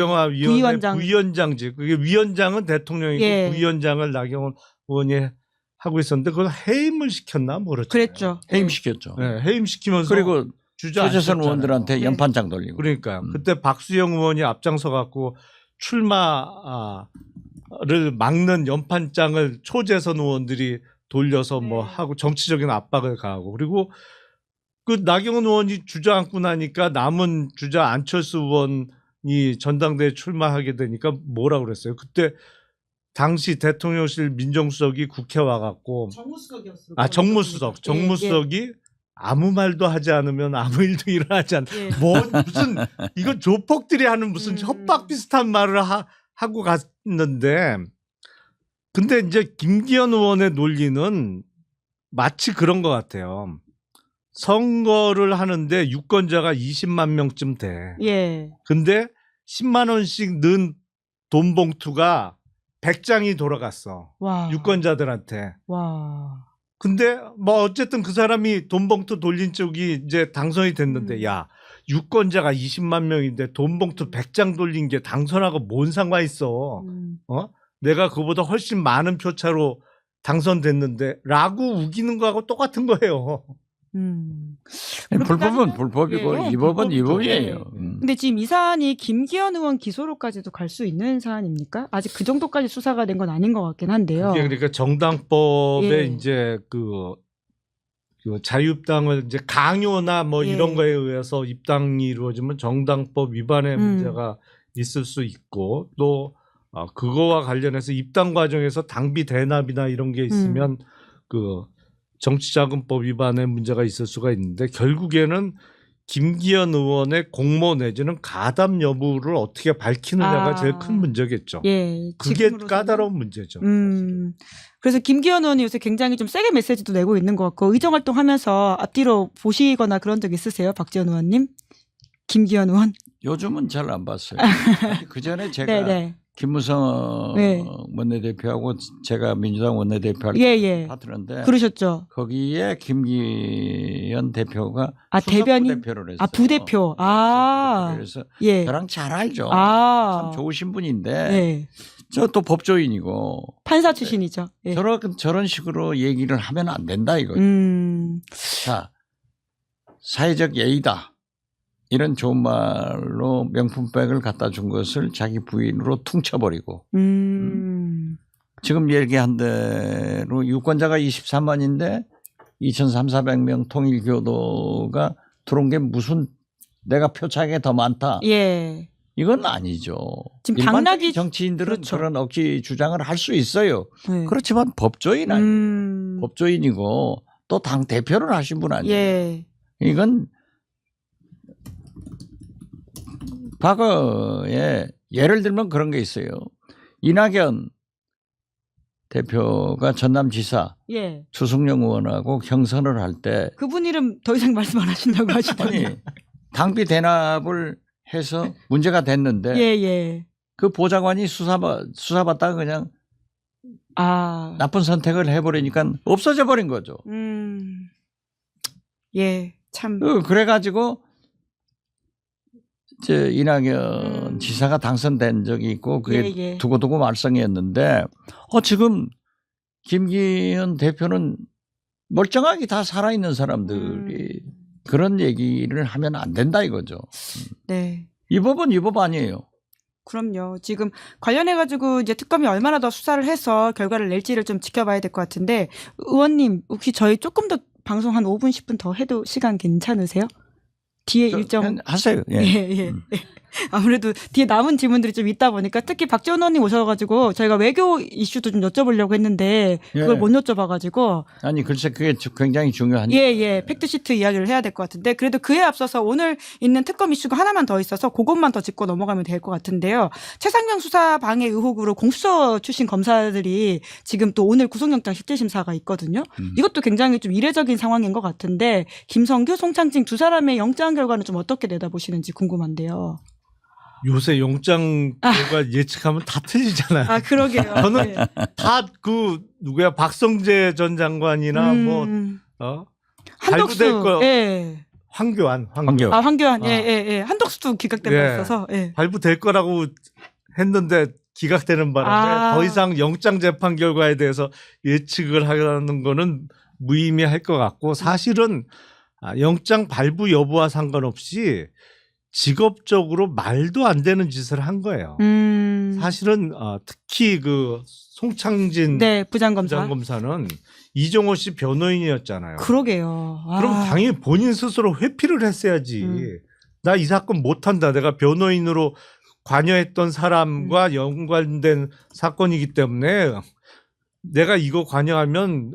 부위원장직 그게 위원장은 대통령이고 예. 부위원장을 나경원 의원이 하고 있었는데 그걸 해임을 시켰나 뭐 그랬죠. 해임시켰죠. 네, 해임시키면서 그리고 주저앉혔잖아요. 최재선 의원들한테 네. 연판장 돌리고. 그러니까 그때 박수영 의원이 앞장서 갖고 출마를 막는 연판장을 초재선 의원들이 돌려서 뭐 네. 하고 정치적인 압박을 가하고 그리고 그 나경원 의원이 주저앉고 나니까 남은 주자 안철수 의원이 전당대회 출마하게 되니까 뭐라 그랬어요? 그때 당시 대통령실 민정수석이 국회 와갖고 정무수석이었어요. 정무수석이 아무 말도 하지 않으면 아무 일도 일어나지 않. 예. 뭐 무슨 이거 조폭들이 하는 무슨 협박 비슷한 말을 하고 갔는데 근데 이제 김기현 의원의 논리는 마치 그런 것 같아요. 선거를 하는데 유권자가 20만 명쯤 돼. 예. 근데 10만 원씩 넣은 돈 봉투가 100장이 돌아갔어. 와. 유권자들한테. 와. 근데 뭐 어쨌든 그 사람이 돈 봉투 돌린 쪽이 이제 당선이 됐는데 야, 유권자가 20만 명인데 돈 봉투 100장 돌린 게 당선하고 뭔 상관 있어. 내가 그보다 훨씬 많은 표차로 당선됐는데 라고 우기는 거하고 똑같은 거예요. 불법은 불법이고 예. 이 법은 이 불법이죠. 법이에요. 근데 지금 이 사안이 김기현 의원 기소로까지도 갈 수 있는 사안입니까? 아직 그 정도까지 수사가 된 건 아닌 것 같긴 한데요. 그게 그러니까 정당법에 예. 이제 그 자유입당을 이제 강요나 뭐 예. 이런 거에 의해서 입당이 이루어지면 정당법 위반의 문제가 있을 수 있고 또 그거와 관련해서 입당 과정에서 당비 대납이나 이런 게 있으면 그 정치자금법 위반의 문제가 있을 수가 있는데 결국에는 김기현 의원의 공모 내지는 가담 여부를 어떻게 밝히느냐가 제일 큰 문제겠죠. 예, 그게 지금으로서는- 까다로운 문제죠. 그래서 김기현 의원이 요새 굉장히 좀 세게 메시지도 내고 있는 것 같고 의정활동하면서 앞뒤로 보시거나 그런 적 있으세요, 박지원 의원님? 김기현 의원? 요즘은 잘 안 봤어요. 그 전에 제가 네네. 김무성 네. 원내대표하고 제가 민주당 원내대표 할 예. 파트너인데 그러셨죠. 거기에 김기현 대표가 대변인? 부대표를 했어요. 부대표. 그래서 예. 저랑 잘 알죠. 아. 참 좋으신 분인데 예. 저 또 법조인이고 판사 출신이죠. 예. 저런 식으로 얘기를 하면 안 된다 이거죠. 자, 사회적 예의다. 이런 좋은 말로 명품백을 갖다 준 것을 자기 부인으로 퉁쳐버리고 지금 얘기한 대로 유권자가 23만인데 2,300명 통일교도가 들어온 게 무슨 내가 표차가 더 많다. 예. 이건 아니죠. 지금 일반적인 당락이 정치인들은 그렇죠. 그런 억지 주장을 할 수 있어요. 네. 그렇지만 법조인 아니에요. 법조인이고 또 당 대표를 하신 분 아니에요. 예. 이건 과거에 예를 들면 그런 게 있어요. 이낙연 대표가 전남지사 예. 주승용 의원하고 경선을 할 때 그분 이름 더 이상 말씀 안 하신다고 하시더니. 아니 당비 대납을 해서 문제가 됐는데 예. 그 보좌관이 수사받다가 그냥 아. 나쁜 선택을 해버리니까 없어져 버린 거죠. 예, 참. 그래가지고 이낙연 지사가 당선된 적이 있고 그게 예. 두고두고 말썽이었는데 지금 김기현 대표는 멀쩡하게 다 살아있는 사람들이 그런 얘기를 하면 안 된다 이거죠. 네. 이 법은 이 법 아니에요. 그럼요. 지금 관련해가지고 이제 특검이 얼마나 더 수사를 해서 결과를 낼지를 좀 지켜봐야 될 것 같은데, 의원님, 혹시 저희 조금 더 방송 한 5분, 10분 더 해도 시간 괜찮으세요? 뒤에 일정. 하세요. 예. 예. 아무래도 뒤에 남은 질문들이 좀 있다 보니까 특히 박지원 의원님 오셔가지고 저희가 외교 이슈도 좀 여쭤보려고 했는데 그걸 예. 못 여쭤봐가지고 아니 글쎄 그게 굉장히 중요한. 예. 팩트시트 이야기를 해야 될 것 같은데 그래도 그에 앞서서 오늘 있는 특검 이슈가 하나만 더 있어서 그것만 더 짚고 넘어가면 될 것 같은데요. 최상병 수사 방해 의혹으로 공수처 출신 검사들이 지금 또 오늘 구속영장 실질심사가 있거든요. 이것도 굉장히 좀 이례적인 상황인 것 같은데 김성규, 송창진 두 사람의 영장 결과는 좀 어떻게 내다보시는지 궁금한데요. 요새 영장 결과 예측하면 다 틀리잖아요. 아, 그러게요. 저는 네. 다 누구야 박성재 전 장관이나 한덕수. 발부될 거 예. 황교안. 아, 황교안. 아. 예. 한덕수도 기각된 거 예. 있어서. 예. 발부될 거라고 했는데 기각되는 바람에 더 이상 영장 재판 결과에 대해서 예측을 하는 거는 무의미할 것 같고 사실은 영장 발부 여부와 상관없이 직업적으로 말도 안 되는 짓을 한 거예요. 사실은 특히 그 송창진 네, 부장검사. 부장검사는 이종호 씨 변호인이었잖아요. 그러게요. 그럼 당연히 본인 스스로 회피를 했어야지. 나 이 사건 못한다. 내가 변호인으로 관여했던 사람과 연관된 사건이기 때문에 내가 이거 관여하면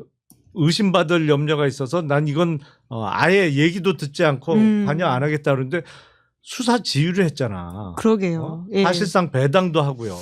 의심받을 염려가 있어서 난 이건 아예 얘기도 듣지 않고 관여 안 하겠다 그러는데 수사 지휘를 했잖아. 그러게요. 예. 사실상 배당도 하고요.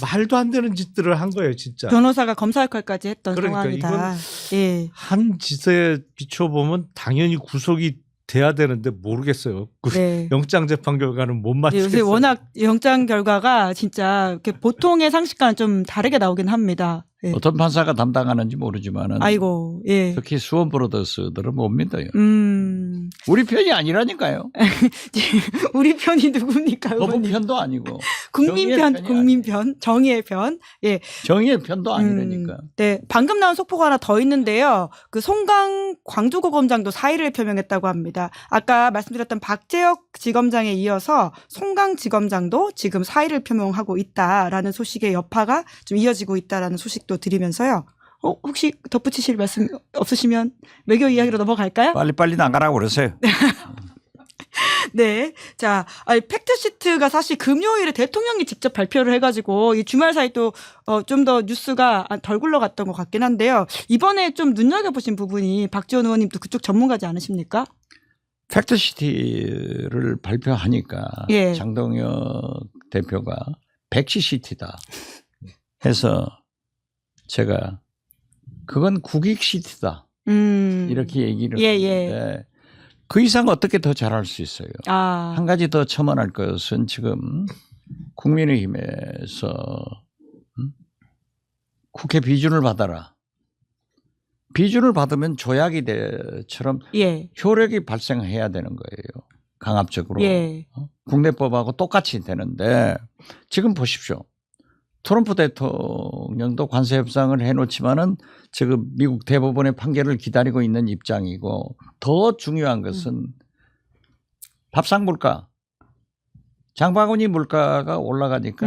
말도 안 되는 짓들을 한 거예요, 진짜. 변호사가 검사 역할까지 했던 그러니까 상황이다. 예. 한 짓에 비춰보면 당연히 구속이 돼야 되는데 모르겠어요. 네. 영장 재판 결과는 못 네, 맞추겠어요. 요새 워낙 영장 결과가 진짜 이렇게 보통의 상식과는 좀 다르게 나오긴 합니다. 예. 어떤 판사가 담당하는지 모르지만은 아이고, 예. 특히 수원 브로더스들은 못 믿어요. 음. 우리 편이 아니라니까요. 우리 편이 누굽니까? 법원 의원님? 편도 아니고 국민 정의의 편, 편이 국민 편, 정의의 편. 예. 정의의 편도 아니라니까. 네. 방금 나온 속보가 하나 더 있는데요. 그 송강 광주고검장도 사의를 표명했다고 합니다. 아까 말씀드렸던 박재혁 지검장에 이어서 송강 지검장도 지금 사의를 표명하고 있다라는 소식의 여파가 좀 이어지고 있다라는 소식도 드리면서요. 혹시 덧붙이실 말씀 없으시면 외교 이야기로 넘어갈까요? 빨리빨리 나가라고 그러세요. 네. 자, 팩트시트가 사실 금요일에 대통령이 직접 발표를 해가지고 이 주말 사이 또 좀 더 뉴스가 덜 굴러갔던 것 같긴 한데요. 이번에 좀 눈여겨보신 부분이 박지원 의원님도 그쪽 전문가지 않으십니까? 팩트시티를 발표하니까 예. 장동혁 대표가 백시시티다 해서 제가 그건 국익시티다 이렇게 얘기를 했는데 그 이상 어떻게 더 잘할 수 있어요. 한 가지 더 첨언할 것은 지금 국민의힘에서 국회 비준을 받아라. 비준을 받으면 조약이 처럼 효력이 발생해야 되는 거예요. 강압적으로. 국내법하고 똑같이 되는데 지금 보십시오. 트럼프 대통령도 관세 협상을 해놓지만은 지금 미국 대법원의 판결을 기다리고 있는 입장이고 더 중요한 것은 밥상 물가, 장바구니 물가가 올라가니까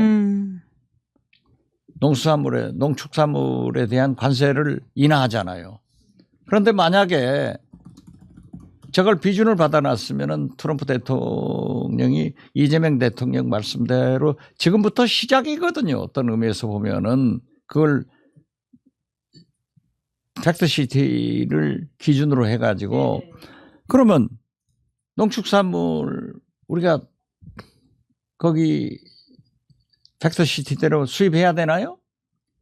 농축산물에 대한 관세를 인하하잖아요. 그런데 만약에 저걸 비준을 받아놨으면은 트럼프 대통령이 이재명 대통령 말씀대로 지금부터 시작이거든요. 어떤 의미에서 보면은 그걸 팩트시티를 기준으로 해가지고 그러면 농축산물 우리가 거기 팩트시티대로 수입해야 되나요?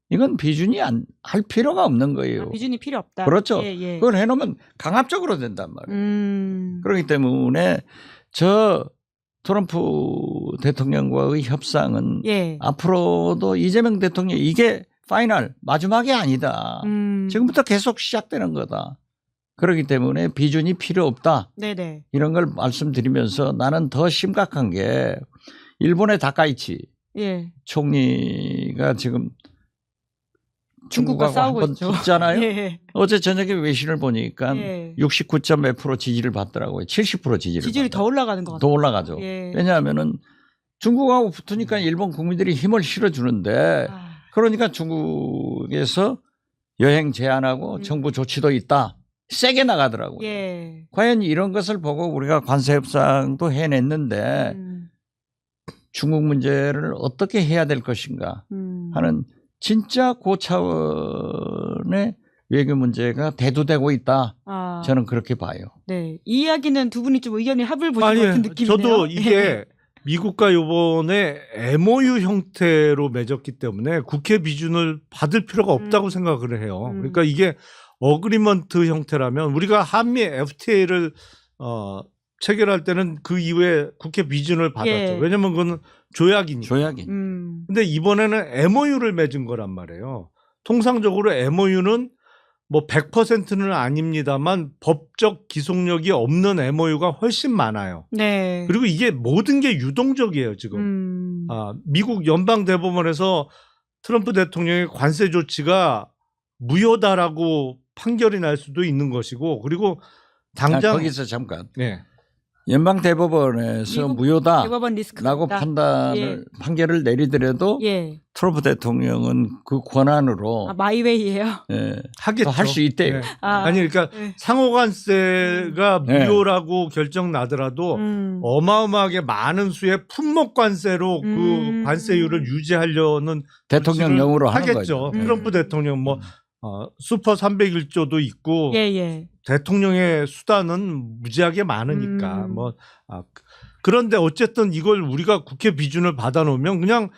이건 비준이 할 필요가 없는 거예요. 비준이 필요 없다. 그렇죠. 그걸 해놓으면 강압적으로 된단 말이에요. 그렇기 때문에 저 트럼프 대통령과의 협상은 예. 앞으로도 이재명 대통령 이게 파이널 마지막이 아니다. 지금부터 계속 시작되는 거다. 그렇기 때문에 비준이 필요 없다. 네네. 이런 걸 말씀드리면서 나는 더 심각한 게 일본의 다카이치 예. 총리가 지금 중국과 중국하고 싸우고 한번 있죠. 붙잖아요. 예. 어제 저녁에 외신을 보니까 예. 69.몇% 지지를 받더라고요. 70% 지지를 지지율이 더 받더라고요. 올라가는 것 더 같아요. 올라가죠. 예. 왜냐하면은 중국하고 붙으니까 일본 국민들이 힘을 실어주는데 아, 그러니까 중국에서 여행 제한하고 정부 조치도 있다. 세게 나가더라고요. 예. 과연 이런 것을 보고 우리가 관세 협상도 해냈는데 중국 문제를 어떻게 해야 될 것인가 하는 진짜 고차원의 외교 문제가 대두되고 있다. 아, 저는 그렇게 봐요. 네. 이 이야기는 두 분이 좀 의견이 합을 보신 것 같은 느낌이네요. 저도 이게 미국과 요번에 MOU 형태로 맺었기 때문에 국회 비준을 받을 필요가 없다고 생각을 해요. 그러니까 이게 어그리먼트 형태라면 우리가 한미 FTA를 체결할 때는 그 이후에 국회 비준을 받았죠. 예. 왜냐하면 그건 조약이니까. 조약이. 근데 이번에는 MOU를 맺은 거란 말이에요. 통상적으로 MOU는 뭐 100%는 아닙니다만 법적 기속력이 없는 MOU가 훨씬 많아요. 네. 그리고 이게 모든 게 유동적이에요, 지금. 미국 연방대법원에서 트럼프 대통령의 관세 조치가 무효다라고 판결이 날 수도 있는 것이고, 그리고 당장 거기서 잠깐. 네. 연방대법원에서 미국 무효다라고 대법원 리스크가 판결을 내리더라도 예. 트럼프 대통령은 그 권한으로 마이웨이예요. 하겠죠. 할 수 있대요. 네. 아니 그러니까 상호관세가 네. 무효라고 결정 나더라도 어마어마하게 많은 수의 품목 관세로 그 관세율을 유지하려는 대통령령으로 하는 하겠죠. 거죠. 트럼프 대통령 뭐 슈퍼 301조도 있고 예. 대통령의 수단은 무지하게 많으니까 그런데 어쨌든 이걸 우리가 국회 비준을 받아놓으면 그냥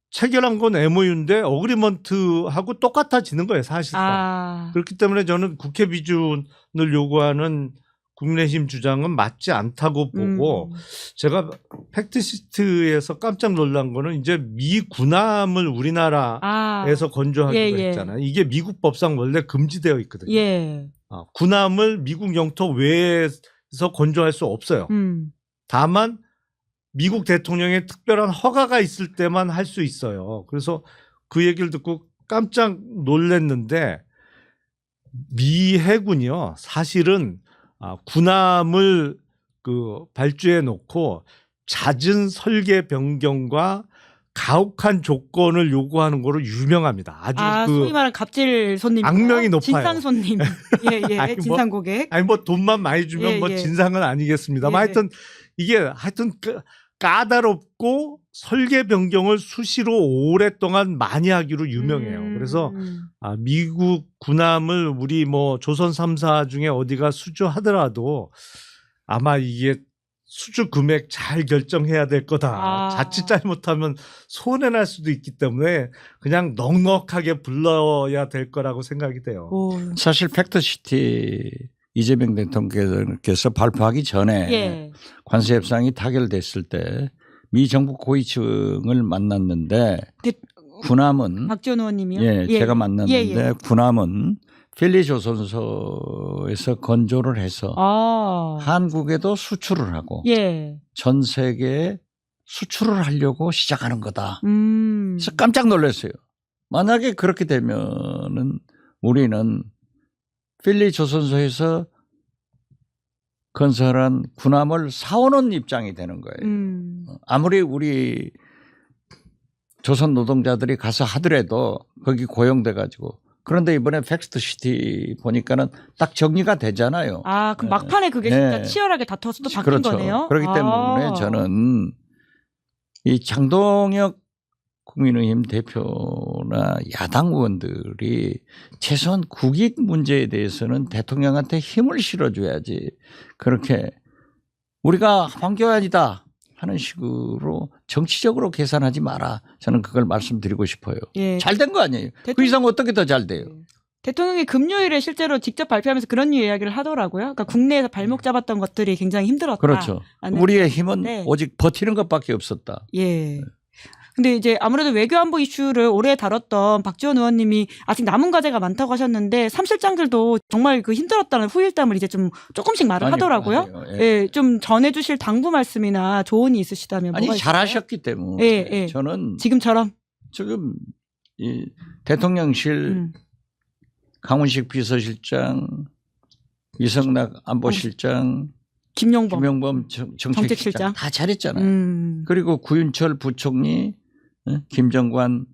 체결한 건 MOU인데 어그리먼트하고 똑같아지는 거예요, 사실상. 그렇기 때문에 저는 국회 비준을 요구하는 국민의힘 주장은 맞지 않다고 보고 제가 팩트시트에서 깜짝 놀란 거는 이제 미 군함을 우리나라에서 건조하기로 했잖아요. 이게 미국 법상 원래 금지되어 있거든요. 예. 군함을 미국 영토 외에서 건조할 수 없어요. 다만 미국 대통령의 특별한 허가가 있을 때만 할 수 있어요. 그래서 그 얘기를 듣고 깜짝 놀랐는데 미 해군이요. 사실은 군함을 발주해 놓고 잦은 설계 변경과 가혹한 조건을 요구하는 거로 유명합니다. 아주 소위 말하는 갑질 손님, 악명이 높아요. 진상 손님, 아니, 진상 고객. 아니 뭐 돈만 많이 주면 뭐 진상은 아니겠습니다만 하여튼 이게 까다롭고 설계 변경을 수시로 오랫동안 많이 하기로 유명해요. 그래서 미국 군함을 우리 뭐 조선 3사 중에 어디가 수주하더라도 아마 이게 수주 금액 잘 결정해야 될 거다. 자칫 잘못하면 손해날 수도 있기 때문에 그냥 넉넉하게 불러야 될 거라고 생각이 돼요. 사실 팩트시티 이재명 대통령께서 발표하기 전에 관세 협상이 타결됐을 때 미 정부 고위층을 만났는데 군함은 박지원 의원님이요? 제가 만났는데 군함은 필리 조선소에서 건조를 해서 한국에도 수출을 하고 전 세계에 수출을 하려고 시작하는 거다. 그래서 깜짝 놀랐어요. 만약에 그렇게 되면은 우리는 필리 조선소에서 건설한 군함을 사오는 입장이 되는 거예요. 아무리 우리 조선 노동자들이 가서 하더라도 거기 고용돼 가지고 그런데 이번에 팩트시티 보니까는 딱 정리가 되잖아요. 그럼 막판에 그게 진짜 치열하게 다퉈서 또 바뀐 거네요. 그렇기 때문에 저는 이 장동혁 국민의힘 대표나 야당 의원들이 최소한 국익 문제에 대해서는 대통령한테 힘을 실어줘야지 그렇게 우리가 황교안이다 하는 식으로 정치적으로 계산하지 마라. 저는 그걸 말씀드리고 싶어요. 잘 된 거 아니에요. 그 이상 어떻게 더 잘 돼요. 대통령이 금요일에 실제로 직접 발표하면서 그런 이야기를 하더라고요. 그러니까 국내에서 발목 잡았던 것들이 굉장히 힘들었다. 그렇죠. 라는 우리의 힘은 네. 오직 버티는 것밖에 없었다. 예. 근데 이제 아무래도 외교안보 이슈를 오래 다뤘던 박지원 의원님이 아직 남은 과제가 많다고 하셨는데 3실장들도 정말 그 힘들었다는 후일담을 이제 좀 조금씩 말을 하더라고요. 아니요. 예, 좀 전해주실 당부 말씀이나 조언이 있으시다면 아니 뭐가 있을까요? 잘하셨기 때문에 예, 예. 저는 지금처럼 지금 이 대통령실 강훈식 비서실장, 이성락 안보실장, 김용범 김용범 정책실장 정책실장. 다 잘했잖아요. 그리고 구윤철 부총리, 김정관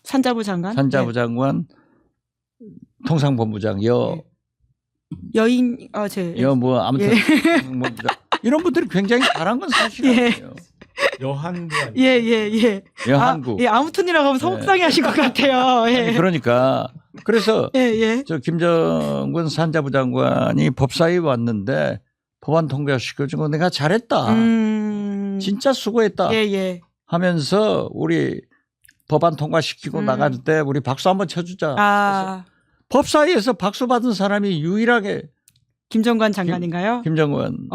산자부 장관, 산자부 장관, 통상본부장 네. 여인 제 뭐 아무튼 뭐 이런 분들이 굉장히 잘한 건 사실이에요. 여한구 아니에요? 예. 여한구. 예, 아무튼이라고 하면 속상해 하신 것 같아요. 예. 아니, 그러니까 그래서 예. 저 김정근 산자부 장관이 법사위에 왔는데 법안 통과시켜준 거 내가 잘했다. 진짜 수고했다. 예. 하면서 우리 법안 통과시키고 나갈 때 우리 박수 한번 쳐주자. 아, 법사위에서 박수 받은 사람이 유일하게 김정관 장관인가요? 김정은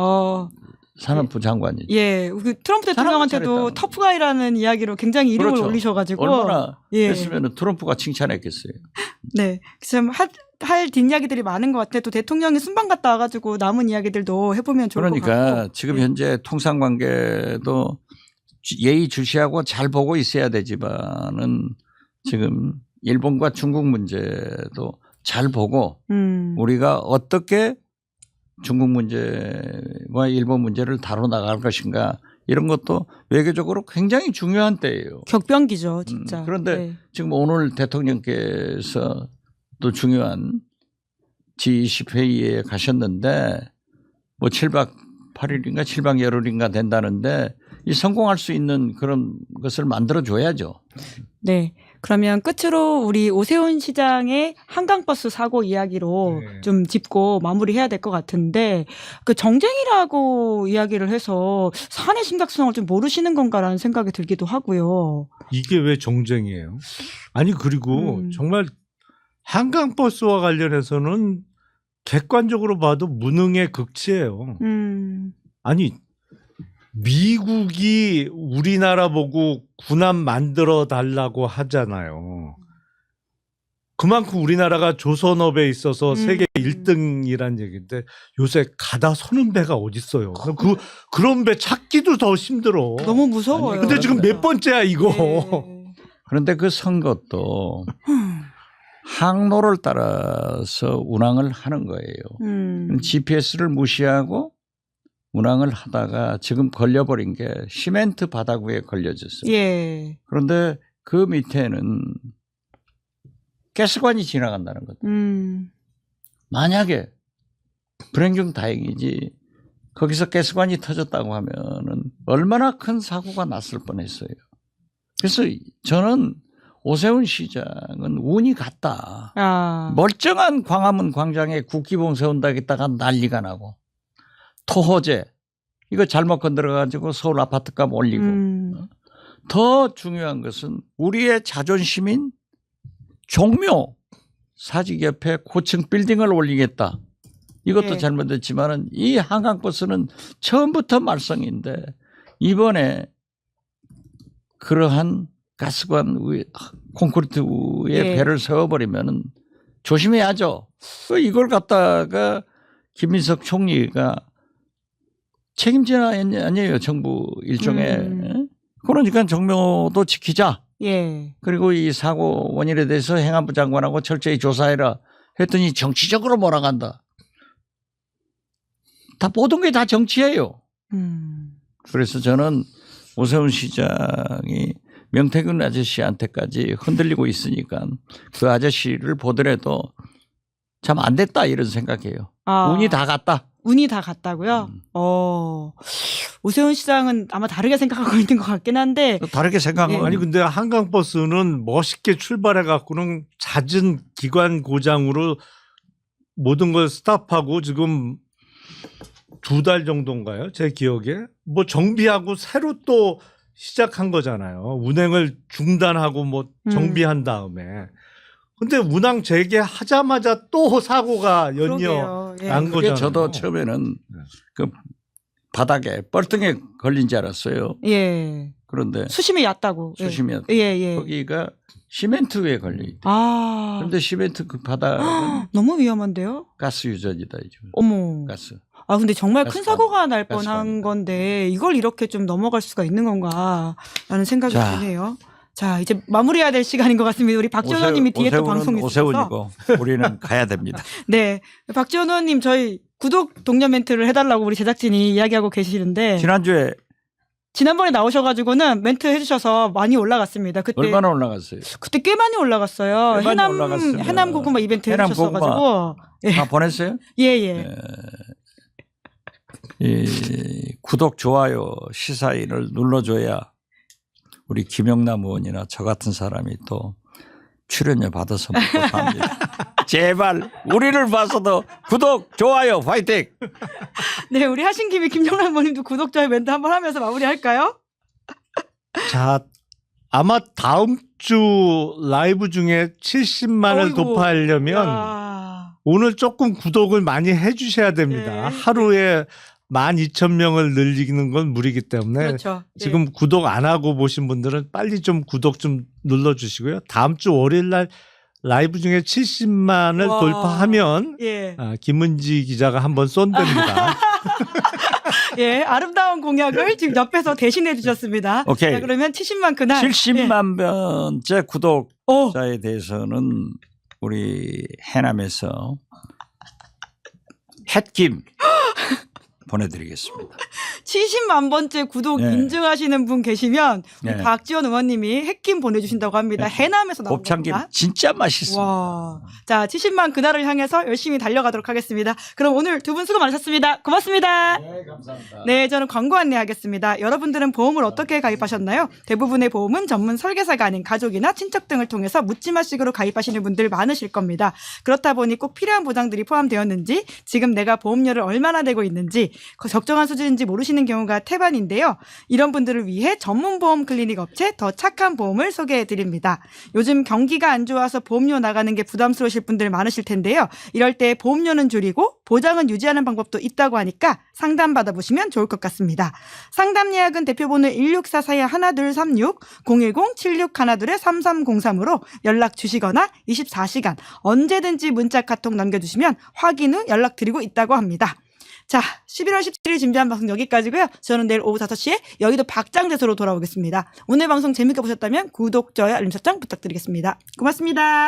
산업부 장관이죠. 예. 그 트럼프 대통령한테도 잘했다는 터프가이라는 이야기로 굉장히 이름을 그렇죠. 올리셔가지고 얼마나 예. 했으면 트럼프가 칭찬했겠어요. 네. 참 할 뒷이야기들이 많은 것 같아요. 또 대통령이 순방 갔다 와가지고 남은 이야기들도 해보면 좋을 것 같고. 그러니까 지금 네. 현재 통상관계도 예의주시하고 잘 보고 있어야 되지만은 지금 일본과 중국 문제도 잘 보고 우리가 어떻게 중국 문제와 일본 문제를 다뤄나갈 것인가 이런 것도 외교적으로 굉장히 중요한 때예요. 격변기죠, 진짜. 그런데 네. 지금 오늘 대통령께서 또 중요한 G20 회의에 가셨는데 뭐 7박 8일인가 7박 열흘인가 된다는데 이 성공할 수 있는 그런 것을 만들어 줘야죠. 네. 그러면 끝으로 우리 오세훈 시장의 한강버스 사고 이야기로 네. 좀 짚고 마무리해야 될 것 같은데 그 정쟁이라고 이야기를 해서 사안의 심각성을 좀 모르시는 건가라는 생각이 들기도 하고요. 이게 왜 정쟁이에요? 아니 그리고 정말 한강버스와 관련해서는 객관적으로 봐도 무능의 극치예요. 아니 미국이 우리나라 보고 군함 만들어 달라고 하잖아요. 그만큼 우리나라가 조선업에 있어서 세계 1등이란 얘기인데 요새 가다 서는 배가 어딨어요. 그런 배 찾기도 더 힘들어. 너무 무서워요. 근데 지금 몇 번째야 이거. 네. 그런데 그 선것도 항로를 따라서 운항을 하는 거예요. GPS를 무시하고 운항을 하다가 지금 걸려버린 게 시멘트 바닥 위에 걸려졌어요. 예. 그런데 그 밑에는 가스관이 지나간다는 거죠. 만약에 불행 중 다행이지 거기서 가스관이 터졌다고 하면은 얼마나 큰 사고가 났을 뻔했어요. 그래서 저는 오세훈 시장은 운이 갔다. 멀쩡한 광화문 광장에 국기봉 세운다겠다가 난리가 나고 토호제 이거 잘못 건드려가지고 서울 아파트값 올리고 더 중요한 것은 우리의 자존심인 종묘 사직 옆에 고층 빌딩을 올리겠다. 이것도 네. 잘못됐지만은 이 한강버스는 처음부터 말썽인데 이번에 그러한 가스관 위에 콘크리트 위에 네. 배를 세워버리면은 조심해야죠. 이걸 갖다가 김민석 총리가 책임지나 아니에요. 정부 일종의. 그러니까 정묘도 지키자. 예. 그리고 이 사고 원인에 대해서 행안부 장관하고 철저히 조사해라 했더니 정치적으로 몰아간다. 다 모든 게 다 정치예요. 그래서 저는 오세훈 시장이 명태균 아저씨한테까지 흔들리고 있으니까 그 아저씨를 보더라도 참 안 됐다 이런 생각해요. 운이 다 갔다. 운이 다 갔다고요? 오세훈 시장은 아마 다르게 생각하고 있는 것 같긴 한데. 다르게 생각하면 아니 근데 한강버스는 멋있게 출발해 갖고는 잦은 기관 고장으로 모든 걸 스탑하고 지금 2달 정도인가요? 제 기억에 뭐 정비하고 새로 또 시작한 거잖아요. 운행을 중단하고 뭐 정비한 다음에 근데 운항 재개하자마자 또 사고가 연이어 그러게요. 예. 난 그게 거잖아요. 저도 처음에는 그 바닥에 뻘등에 걸린 줄 알았어요. 예. 그런데 수심이 얕다고. 예. 수심이 예, 예. 거기가 시멘트 위에 걸려 있다. 아. 그런데 시멘트 그 바닥은 너무 위험한데요? 가스 유전이다. 이제. 어머. 가스. 아, 근데 정말 큰 가스관. 사고가 날 뻔한 가스관입니다. 건데 이걸 이렇게 좀 넘어갈 수가 있는 건가라는 생각이 자. 드네요. 자, 이제 마무리해야 될 시간인 것 같습니다. 우리 박지원 의원님이 뒤에 또 방송이 있어서. 오세훈이고 우리는 가야 됩니다. 네. 박지원 의원님 저희 구독 동료 멘트를 해달라고 우리 제작진이 이야기하고 계시는데 지난주에 지난번에 나오셔가지고는 멘트 해주셔서 많이 올라갔습니다. 그때 얼마나 올라갔어요? 그때 꽤 많이 올라갔어요. 꽤 많이 올라갔습니다. 해남 고구마 이벤트 해남 해주셨어가지고 예. 다 보냈어요? 예. 이 구독, 좋아요, 시사인을 눌러줘야 우리 김영남 의원이나 저 같은 사람이 또 출연료 받아서 먹고 삽니다. 제발 우리를 봐서도 구독, 좋아요, 파이팅! 네, 우리 하신 김에 김영란 의원님도 구독 좋아요 멘트 한번 하면서 마무리할까요? 자, 아마 다음 주 라이브 중에 70만을 어이구. 돌파하려면 야. 오늘 조금 구독을 많이 해주셔야 됩니다. 네. 하루에 12,000명을 늘리는 건 무리기 때문에 그렇죠. 예. 지금 구독 안 하고 보신 분들은 빨리 좀 구독 좀 눌러주시고요. 다음 주 월요일 날 라이브 중에 70만을 와. 돌파하면 예. 김은지 기자가 한번 쏜답니다. 예, 아름다운 공약을 지금 옆에서 대신해 주셨습니다. 오케이. 자, 그러면 70만 그날 70만 번째 오, 구독자에 대해서는 우리 해남에서 햇김 보내드리겠습니다. 70만 번째 구독 네. 인증하시는 분 계시면 우리 네. 박지원 의원님이 핵김 보내주신다고 합니다. 네. 해남에서 나온 곱창김 겁니다. 진짜 맛있습니다. 와, 자 70만 그날을 향해서 열심히 달려가도록 하겠습니다. 그럼 오늘 두 분 수고 많으셨습니다. 고맙습니다. 네, 감사합니다. 네, 저는 광고 안내하겠습니다. 여러분들은 보험을 어떻게 가입하셨나요? 대부분의 보험은 전문 설계사가 아닌 가족이나 친척 등을 통해서 묻지마식으로 가입하시는 분들 많으실 겁니다. 그렇다 보니 꼭 필요한 보장들이 포함되었는지, 지금 내가 보험료를 얼마나 내고 있는지 적정한 수준인지 모르시는 경우가 태반인데요. 이런 분들을 위해 전문 보험 클리닉 업체 더 착한 보험을 소개해 드립니다. 요즘 경기가 안 좋아서 보험료 나가는 게 부담스러우실 분들 많으실 텐데요. 이럴 때 보험료는 줄이고 보장은 유지하는 방법도 있다고 하니까 상담 받아보시면 좋을 것 같습니다. 상담 예약은 대표번호 1644-1236 010-7612-3303으로 연락 주시거나 24시간 언제든지 문자 카톡 남겨주시면 확인 후 연락드리고 있다고 합니다. 자, 11월 17일 준비한 방송 여기까지고요. 저는 내일 오후 5시에 여의도 박장대소로 돌아오겠습니다. 오늘 방송 재밌게 보셨다면 구독, 좋아요, 알림 설정 부탁드리겠습니다. 고맙습니다.